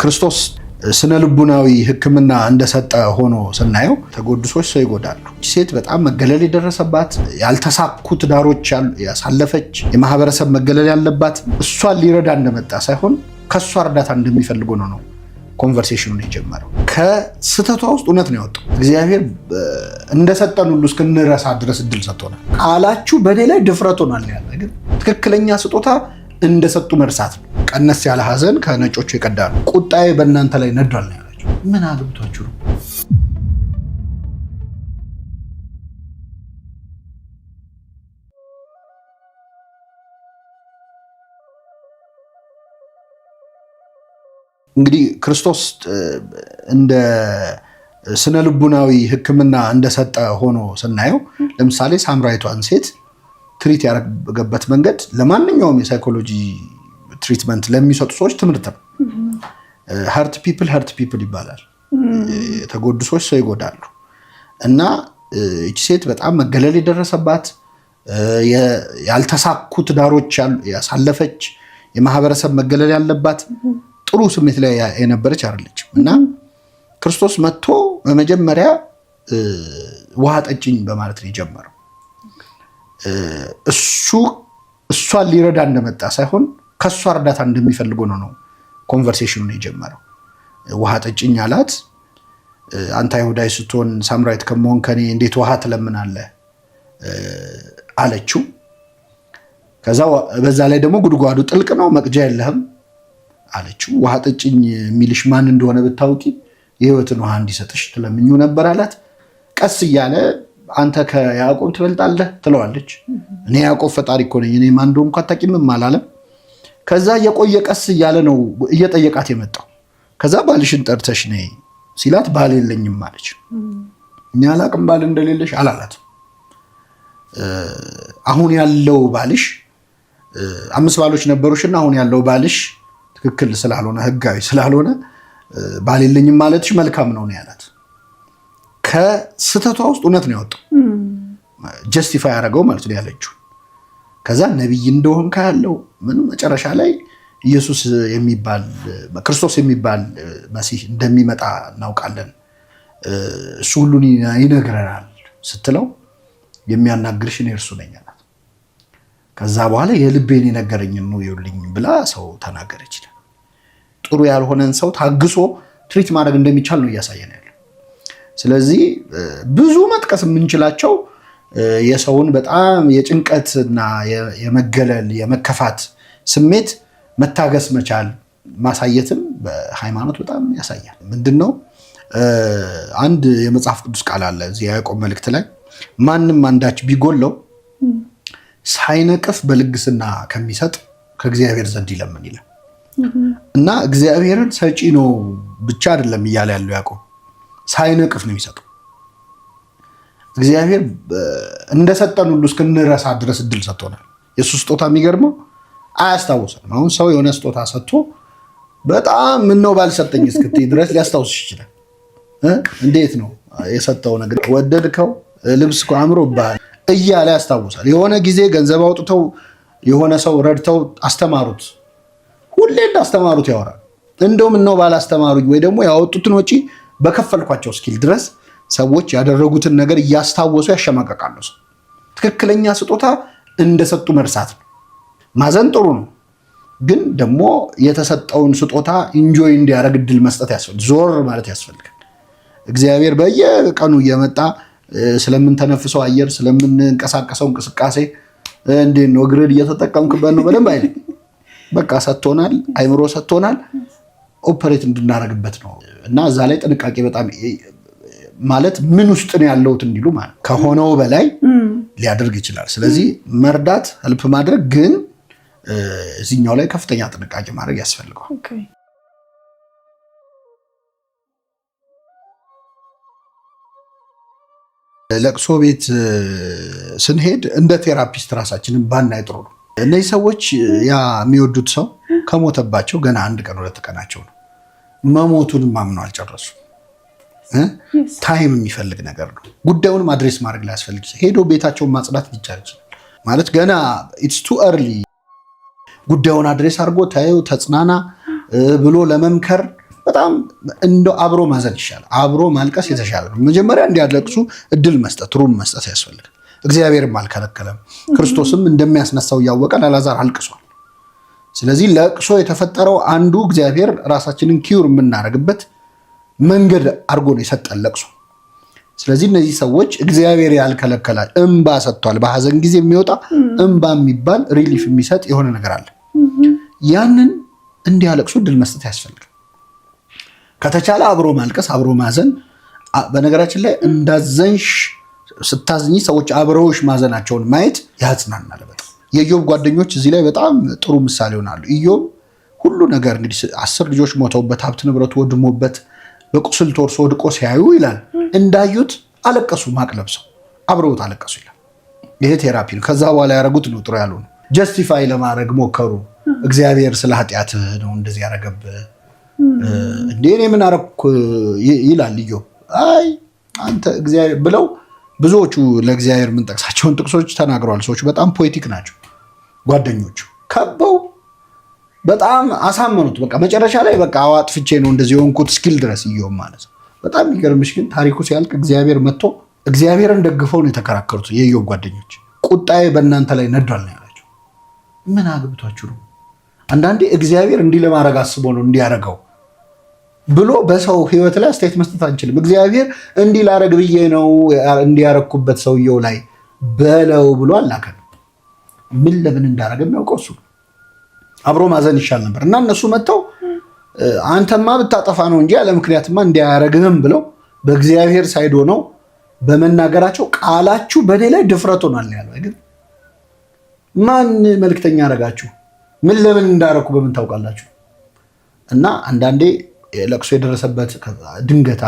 ክርስቶስ ስነ ልቡናዊ ሕክምና እንደሰጠ ሆኖ ስናየው ተጎዱ ሰዎች ሰው ይጎዳሉ። ሴት በጣም መገለል የደረሰባት ያልተሳኩ ትዳሮች ያሳለፈች የማህበረሰብ መገለል ያለባት እሷን ሊረዳ እንደመጣ ሳይሆን ከሷ እርዳታ እንደሚፈልጉ ነው ኮንቨርሴሽኑን የጀመረው። ከስተቷ ውስጥ እውነት ነው ያወጣው። እግዚአብሔር እንደሰጠን ሁሉ እስክንረሳ ድረስ እድል ሰጥቶናል። ቃላችሁ በኔ ላይ ድፍረት ሆኗል ያለ ግን ትክክለኛ ስጦታ እንደሰጡ መርሳት ነው። ቀነስ ያለ ሐዘን ከነጮቹ ይቀዳሉ። ቁጣዬ በእናንተ ላይ ነዷል ነው ያላችሁ። ምን አግብቷችሁ ነው? እንግዲህ ክርስቶስ እንደ ስነ ልቡናዊ ሕክምና እንደሰጠ ሆኖ ስናየው ለምሳሌ ሳምራዊቷን ሴት ትሪት ያደረገበት መንገድ ለማንኛውም የሳይኮሎጂ ትሪትመንት ለሚሰጡ ሰዎች ትምህርት ነው። ሀርት ፒፕል ይባላል። የተጎዱ ሰዎች ሰው ይጎዳሉ። እና እቺ ሴት በጣም መገለል የደረሰባት ያልተሳኩ ትዳሮች ያሳለፈች የማህበረሰብ መገለል ያለባት ጥሩ ስሜት ላይ የነበረች አይደለችም። እና ክርስቶስ መጥቶ በመጀመሪያ ውሃ ጠጭኝ በማለት ነው የጀመረው። እሷን ሊረዳ እንደመጣ ሳይሆን ከሷ እርዳታ እንደሚፈልጉ ነው ኮንቨርሴሽኑን የጀመረው። ውሃ ጠጭኝ አላት። አንተ አይሁዳዊ ስትሆን ሳምራዊት ከመሆን ከኔ እንዴት ውሃ ትለምናለህ አለችው። ከዛ በዛ ላይ ደግሞ ጉድጓዱ ጥልቅ ነው መቅጃ የለህም አለችው። ውሃ ጠጭኝ የሚልሽ ማን እንደሆነ ብታውቂ የህይወትን ውሃ እንዲሰጥሽ ትለምኙ ነበር አላት። ቀስ እያለ አንተ ከያዕቆብ ትበልጣለህ ትለዋለች። እኔ ያዕቆብ ፈጣሪ እኮ ነኝ፣ እኔ ማን እንደሆንኩ አታውቂም አላለም። ከዛ የቆየ ቀስ እያለ ነው እየጠየቃት የመጣው። ከዛ ባልሽን ጠርተሽ ነይ ሲላት ባል የለኝም አለች። እኔ አላቅም ባል እንደሌለሽ አላላት። አሁን ያለው ባልሽ 5 ባሎች ነበሩሽና አሁን ያለው ባልሽ ትክክል ስላልሆነ ህጋዊ ስላልሆነ ባል የለኝም ማለትሽ መልካም ነው ያላት። ከስተቷ ውስጥ እውነት ነው ያወጣው። ጀስቲፋይ ያደረገው ማለት ነው ያለችው። ከዛ ነብይ እንደሆን ካለው ምን መጨረሻ ላይ ኢየሱስ የሚባል ክርስቶስ የሚባል መሲህ እንደሚመጣ እናውቃለን፣ እሱ ሁሉን ይነግረናል ስትለው የሚያናግርሽ እኔ እርሱ ነኝ አላት። ከዛ በኋላ የልቤን የነገረኝን ነው ይውልኝ ብላ ሰው ተናገረች። ጥሩ ያልሆነን ሰው ታግሶ ትሪት ማድረግ እንደሚቻል ነው እያሳየን ያለው። ስለዚህ ብዙ መጥቀስ የምንችላቸው የሰውን በጣም የጭንቀትና የመገለል የመከፋት ስሜት መታገስ መቻል ማሳየትም በሃይማኖት በጣም ያሳያል። ምንድነው? አንድ የመጽሐፍ ቅዱስ ቃል አለ እዚህ ያዕቆብ መልእክት ላይ ማንም አንዳች ቢጎለው ሳይነቅፍ በልግስና ከሚሰጥ ከእግዚአብሔር ዘንድ ይለምን ይላል። እና እግዚአብሔርን ሰጪ ነው ብቻ አይደለም እያለ ያለው ያዕቆብ፣ ሳይነቅፍ ነው የሚሰጠው። እግዚአብሔር እንደሰጠን ሁሉ እስክንረሳ ድረስ እድል ሰጥቶናል። የሱ ስጦታ የሚገርመው አያስታውሰንም። አሁን ሰው የሆነ ስጦታ ሰጥቶ በጣም ምነው ባልሰጠኝ እስክትይ ድረስ ሊያስታውስሽ ይችላል። እንዴት ነው የሰጠው ነገር ወደድከው፣ ልብስ እኮ አምሮብሃል እያለ ያስታውሳል። የሆነ ጊዜ ገንዘብ አውጥተው የሆነ ሰው ረድተው አስተማሩት፣ ሁሌ እንዳስተማሩት ያወራል። እንደው ምነው ባላስተማሩኝ ወይ ደግሞ ያወጡትን ወጪ በከፈልኳቸው እስኪል ድረስ ሰዎች ያደረጉትን ነገር እያስታወሱ ያሸማቀቃሉ። ሰው ትክክለኛ ስጦታ እንደሰጡ መርሳት ነው። ማዘን ጥሩ ነው፣ ግን ደግሞ የተሰጠውን ስጦታ ኢንጆይ እንዲያደርግ እድል መስጠት ያስፈልጋል። ዞር ማለት ያስፈልጋል። እግዚአብሔር በየቀኑ እየመጣ ስለምንተነፍሰው አየር ስለምንንቀሳቀሰው እንቅስቃሴ እንዴት ነው እግርን እየተጠቀምክበት ነው በደንብ አይልም። በቃ ሰጥቶናል፣ አይምሮ ሰጥቶናል፣ ኦፐሬት እንድናደርግበት ነው። እና እዛ ላይ ጥንቃቄ በጣም ማለት ምን ውስጥ ነው ያለውት እንዲሉ ማለት ከሆነው በላይ ሊያደርግ ይችላል። ስለዚህ መርዳት ሄልፕ ማድረግ ግን እዚህኛው ላይ ከፍተኛ ጥንቃቄ ማድረግ ያስፈልጋል። ለቅሶ ቤት ስንሄድ እንደ ቴራፒስት ራሳችንን ባናይ ጥሩ ነው። እነዚህ ሰዎች ያ የሚወዱት ሰው ከሞተባቸው ገና 1 ቀን 2 ቀናቸው ነው። መሞቱንም ማምነው አልጨረሱ። ታይም የሚፈልግ ነገር ነው። ጉዳዩንም አድሬስ ማድረግ ላይ ያስፈልግ ሄዶ ቤታቸውን ማጽዳት ይቻላል ማለት ገና ኢትስ ቱ early ጉዳዩን አድሬስ አድርጎ ታየው ተጽናና ብሎ ለመምከር በጣም እንደው አብሮ ማዘን ይሻላል። አብሮ ማልቀስ የተሻለ ነው። መጀመሪያ እንዲያለቅሱ እድል መስጠት፣ ሩም መስጠት ያስፈልጋል። እግዚአብሔርም አልከለከለም። ክርስቶስም እንደሚያስነሳው እያወቀ ለአልዓዛር አልቅሷል። ስለዚህ ለቅሶ የተፈጠረው አንዱ እግዚአብሔር ራሳችንን ኪውር የምናደርግበት መንገድ አድርጎ ነው የሰጠን ለቅሶ። ስለዚህ እነዚህ ሰዎች እግዚአብሔር ያልከለከላል እንባ ሰጥቷል። በሐዘን ጊዜ የሚወጣ እንባ የሚባል ሪሊፍ የሚሰጥ የሆነ ነገር አለ። ያንን እንዲያለቅሱ እድል መስጠት ያስፈልጋል። ከተቻለ አብሮ ማልቀስ፣ አብሮ ማዘን። በነገራችን ላይ እንዳዘንሽ ስታዝኝ ሰዎች አብረውሽ ማዘናቸውን ማየት ያጽናናል በጣም። የኢዮብ ጓደኞች እዚህ ላይ በጣም ጥሩ ምሳሌ ይሆናሉ። ኢዮብ ሁሉ ነገር እንግዲህ 10 ልጆች ሞተውበት ሀብት ንብረቱ ወድሞበት በቁስል ተወርሶ ወድቆ ሲያዩ ይላል እንዳዩት አለቀሱ፣ ማቅ ለብሰው አብረውት አለቀሱ ይላል። ይሄ ቴራፒ ነው። ከዛ በኋላ ያደረጉት ነው ጥሩ ያሉ ነው። ጀስቲፋይ ለማድረግ ሞከሩ። እግዚአብሔር ስለ ኃጢአትህ ነው እንደዚህ ያደረገብህ እንዴ እኔ ምን አደረኩ ይላል ኢዮብ። አይ አንተ እግዚአብሔር ብለው ብዙዎቹ ለእግዚአብሔር የምንጠቅሳቸውን ጥቅሶች ተናግረዋል። ሰዎች በጣም ፖኤቲክ ናቸው። ጓደኞቹ ከበው በጣም አሳመኑት። በቃ መጨረሻ ላይ በቃ አጥፍቼ ነው እንደዚህ የሆንኩት እስኪል ድረስ ኢዮብ ማለት ነው። በጣም የሚገርምሽ ግን ታሪኩ ሲያልቅ እግዚአብሔር መጥቶ እግዚአብሔርን ደግፈው ነው የተከራከሩት የኢዮብ ጓደኞች። ቁጣዬ በእናንተ ላይ ነዷል ነው ያላቸው። ምን አግብቷችሁ ነው? አንዳንዴ እግዚአብሔር እንዲህ ለማድረግ አስቦ ነው እንዲያደርገው ብሎ በሰው ህይወት ላይ አስተያየት መስጠት አንችልም። እግዚአብሔር እንዲህ ላረግ ብዬ ነው እንዲያረግኩበት ሰውየው ላይ በለው ብሎ አላከን። ምን ለምን እንዳረገ የሚያውቀው እሱ። አብሮ ማዘን ይሻል ነበር እና እነሱ መጥተው አንተማ ብታጠፋ ነው እንጂ ያለ ምክንያትማ እንዲያረግህም ብለው በእግዚአብሔር ሳይድ ሆነው በመናገራቸው ቃላችሁ በእኔ ላይ ድፍረት ሆኗል ያለው አይደል? ማን መልክተኛ አረጋችሁ? ምን ለምን እንዳረኩ በምን ታውቃላችሁ? እና አንዳንዴ ለቅሶ የደረሰበት ድንገት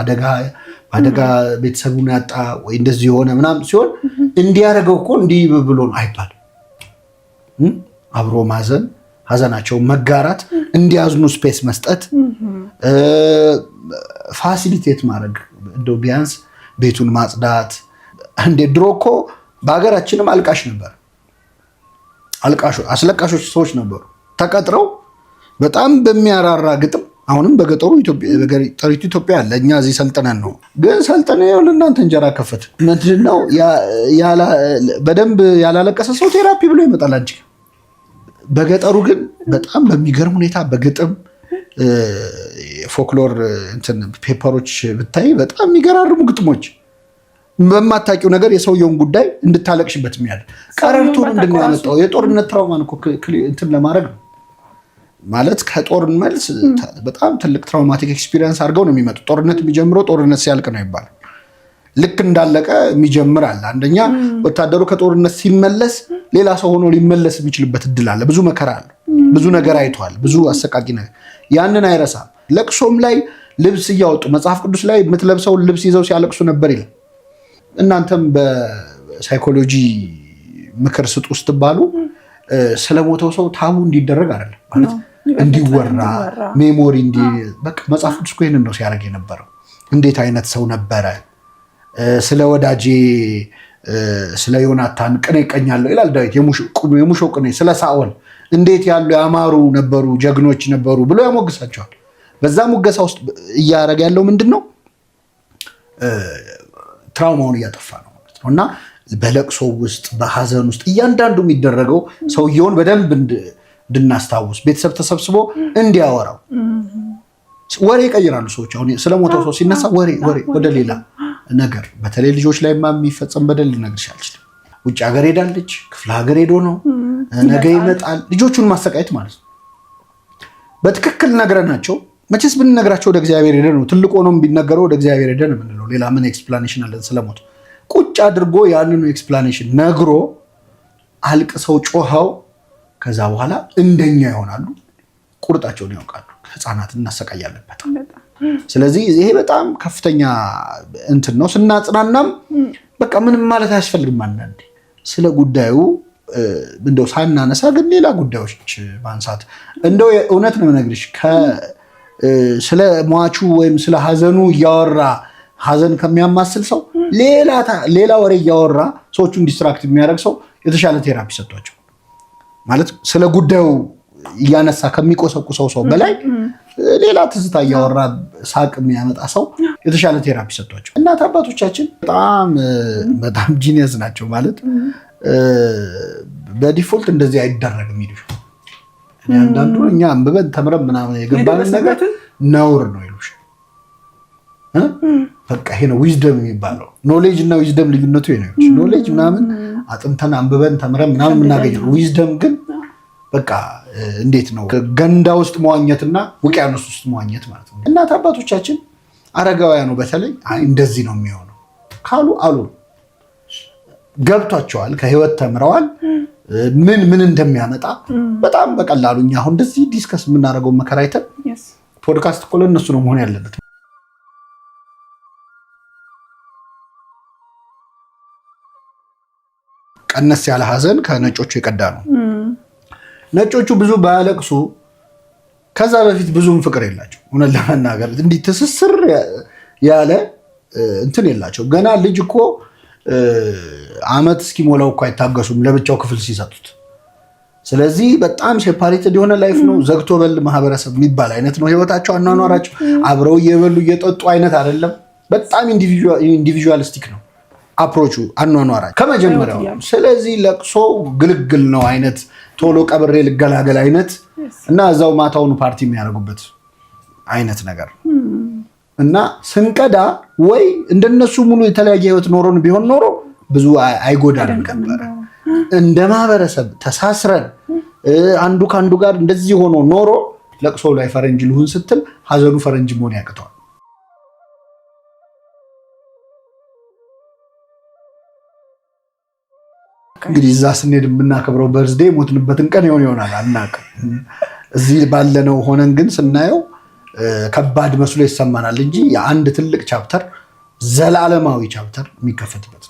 አደጋ ቤተሰቡን ያጣ ወይ እንደዚህ የሆነ ምናምን ሲሆን እንዲያደርገው እኮ እንዲህ ብሎ አይባልም። አብሮ ማዘን፣ ሀዘናቸውን መጋራት፣ እንዲያዝኑ ስፔስ መስጠት፣ ፋሲሊቴት ማድረግ፣ እንደው ቢያንስ ቤቱን ማጽዳት። እንደ ድሮ እኮ በሀገራችንም አልቃሽ ነበር። አስለቃሾች ሰዎች ነበሩ ተቀጥረው በጣም በሚያራራ ግጥም። አሁንም በገጠሩ ኢትዮጵያ አለ። እኛ እዚህ ሰልጥነን ነው ግን ሰልጥነ ለእናንተ እንጀራ ከፈት ምንድነው በደንብ ያላለቀሰ ሰው ቴራፒ ብሎ ይመጣል እንጂ። በገጠሩ ግን በጣም በሚገርም ሁኔታ በግጥም ፎክሎር ፔፐሮች ብታይ በጣም የሚገራርሙ ግጥሞች በማታውቂው ነገር የሰውየውን ጉዳይ እንድታለቅሽበት የሚያደርግ ቀረርቶ ምንድን ነው ያመጣው? የጦርነት ትራውማን እኮ እንትን ለማድረግ ነው ማለት። ከጦር መልስ በጣም ትልቅ ትራውማቲክ ኤክስፒሪየንስ አድርገው ነው የሚመጡት። ጦርነት የሚጀምረው ጦርነት ሲያልቅ ነው ይባላል። ልክ እንዳለቀ የሚጀምር አለ። አንደኛ ወታደሩ ከጦርነት ሲመለስ ሌላ ሰው ሆኖ ሊመለስ የሚችልበት እድል አለ። ብዙ መከራ አለ። ብዙ ነገር አይቷል። ብዙ አሰቃቂ ነገር ያንን አይረሳም። ለቅሶም ላይ ልብስ እያወጡ መጽሐፍ ቅዱስ ላይ የምትለብሰውን ልብስ ይዘው ሲያለቅሱ ነበር ይላል። እናንተም በሳይኮሎጂ ምክር ስጡ ስትባሉ ስለሞተው ሰው ታቡ እንዲደረግ አይደለም ማለት እንዲወራ ሜሞሪ በቃ መጽሐፍ ቅዱስ እኮ ይሄንን ነው ሲያደርግ የነበረው። እንዴት አይነት ሰው ነበረ፣ ስለ ወዳጄ ስለ ዮናታን ቅኔ ይቀኛለሁ ይላል ዳዊት። የሙሾ ቅኔ ስለ ሳኦል እንዴት ያሉ ያማሩ ነበሩ፣ ጀግኖች ነበሩ ብሎ ያሞግሳቸዋል። በዛ ሙገሳ ውስጥ እያደረገ ያለው ምንድን ነው? ትራውማውን እያጠፋ ነው ማለት ነው። እና በለቅሶ ውስጥ በሐዘን ውስጥ እያንዳንዱ የሚደረገው ሰውየውን በደንብ እንድናስታውስ ቤተሰብ ተሰብስቦ እንዲያወራው ወሬ ይቀይራሉ ሰዎች። አሁን ስለሞተው ሰው ሲነሳ ወሬ ወደ ሌላ ነገር፣ በተለይ ልጆች ላይ የሚፈጸም በደል ልነግርሽ አልችልም። ውጭ ሀገር ሄዳለች፣ ክፍለ ሀገር ሄዶ ነው ነገ ይመጣል። ልጆቹን ማሰቃየት ማለት ነው። በትክክል ነግረናቸው መቼስ ብንነግራቸው ወደ እግዚአብሔር ሄደ ነው። ትልቅ ሆኖም ቢነገረው ወደ እግዚአብሔር ሄደ ነው የምንለው። ሌላ ምን ኤክስፕላኔሽን አለን ስለሞት? ቁጭ አድርጎ ያንኑ ኤክስፕላኔሽን ነግሮ አልቅሰው ጮኸው ከዛ በኋላ እንደኛ ይሆናሉ፣ ቁርጣቸውን ያውቃሉ። ህፃናትን እናሰቃያለን በጣም። ስለዚህ ይሄ በጣም ከፍተኛ እንትን ነው። ስናጽናናም በቃ ምንም ማለት አያስፈልግም። አንዳንዴ ስለ ጉዳዩ እንደው ሳናነሳ ግን ሌላ ጉዳዮች ማንሳት እንደው እውነት ነው የምነግርሽ ስለ ሟቹ ወይም ስለ ሀዘኑ እያወራ ሀዘን ከሚያማስል ሰው ሌላ ወሬ እያወራ ሰዎቹን ዲስትራክት የሚያደርግ ሰው የተሻለ ቴራፒ ሰጥቷቸው ማለት ስለ ጉዳዩ እያነሳ ከሚቆሰቁሰው ሰው በላይ ሌላ ትዝታ እያወራ ሳቅ የሚያመጣ ሰው የተሻለ ቴራፒ ሰጥቷቸው እናት አባቶቻችን በጣም ጂኒየስ ናቸው ማለት በዲፎልት እንደዚህ አይደረግም ይሉሽ አንዳንዱ እኛ አንብበን ተምረን ምናምን የገባንን ነገር ነውር ነው ይሉሽ በቃ ይሄ ነው ዊዝደም የሚባለው ኖሌጅ እና ዊዝደም ልዩነቱ ይሄ ነው ኖሌጅ ምናምን አጥንተን አንብበን ተምረን ምናምን የምናገኘው ዊዝደም ግን በቃ እንዴት ነው ገንዳ ውስጥ መዋኘትና ውቅያኖስ ውስጥ መዋኘት ማለት ነው እናት አባቶቻችን አረጋውያኑ በተለይ እንደዚህ ነው የሚሆነው ካሉ አሉ ገብቷቸዋል ከህይወት ተምረዋል ምን እንደሚያመጣ በጣም በቀላሉ እኛ አሁን እንደዚህ ዲስከስ የምናደርገው መከራይተን ፖድካስት እኮ ለእነሱ ነው መሆን ያለበት ቀነስ ያለ ሀዘን ከነጮቹ የቀዳ ነው ነጮቹ ብዙ ባያለቅሱ ከዛ በፊት ብዙም ፍቅር የላቸው እውነት ለመናገር እንዲህ ትስስር ያለ እንትን የላቸው ገና ልጅ እኮ አመት እስኪሞላው እኮ አይታገሱም ለብቻው ክፍል ሲሰጡት ስለዚህ በጣም ሴፓሬትድ የሆነ ላይፍ ነው ዘግቶ በል ማህበረሰብ የሚባል አይነት ነው ህይወታቸው አኗኗራቸው አብረው እየበሉ እየጠጡ አይነት አይደለም በጣም ኢንዲቪጁዋሊስቲክ ነው አፕሮቹ አኗኗራቸው ከመጀመሪያው ስለዚህ ለቅሶ ግልግል ነው አይነት ቶሎ ቀብሬ ልገላገል አይነት እና እዛው ማታውን ፓርቲ የሚያደርጉበት አይነት ነገር እና ስንቀዳ ወይ እንደነሱ ሙሉ የተለያየ ህይወት ኖሮን ቢሆን ኖሮ ብዙ አይጎዳንም ነበር እንደ ማህበረሰብ ተሳስረን አንዱ ካንዱ ጋር እንደዚህ ሆኖ ኖሮ ለቅሶ ላይ ፈረንጅ ልሁን ስትል ሀዘኑ ፈረንጅ መሆን ያቅተዋል እንግዲህ እዛ ስንሄድ የምናከብረው በርዝዴ ሞትንበትን ቀን ይሆናል አናውቅም እዚህ ባለነው ሆነን ግን ስናየው ከባድ መስሎ ይሰማናል እንጂ የአንድ ትልቅ ቻፕተር ዘላለማዊ ቻፕተር የሚከፈትበት